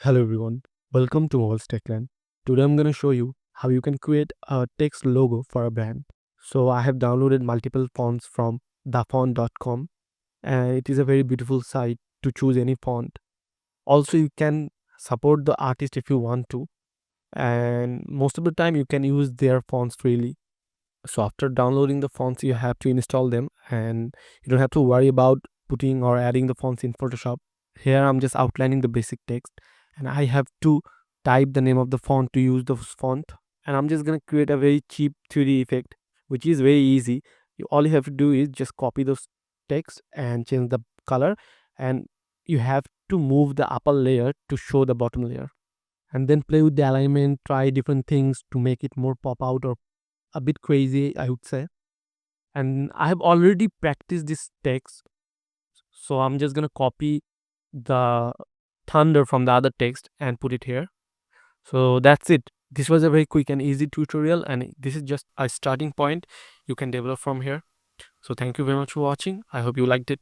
Hello everyone, welcome to Mobile's Techland. Today I'm going to show you how you can create a text logo for a brand. So I have downloaded multiple fonts from DaFont.com and it is a very beautiful site to choose any font. Also you can support the artist if you want to, and most of the time you can use their fonts freely. So after downloading the fonts you have to install them, and you don't have to worry about putting or adding the fonts in Photoshop. Here I'm just outlining the basic text and I have to type the name of the font to use the font, and I'm just going to create a very cheap 3D effect which is very easy. All you have to do is just copy those text and change the color, and you have to move the upper layer to show the bottom layer, and then play with the alignment, try different things to make it more pop out or a bit crazy, I would say. And I have already practiced this text, so I'm just gonna copy the thunder from the other text and put it here. So that's it. This was a very quick and easy tutorial, and this is just a starting point. You can develop from here. So thank you very much for watching. I hope you liked it.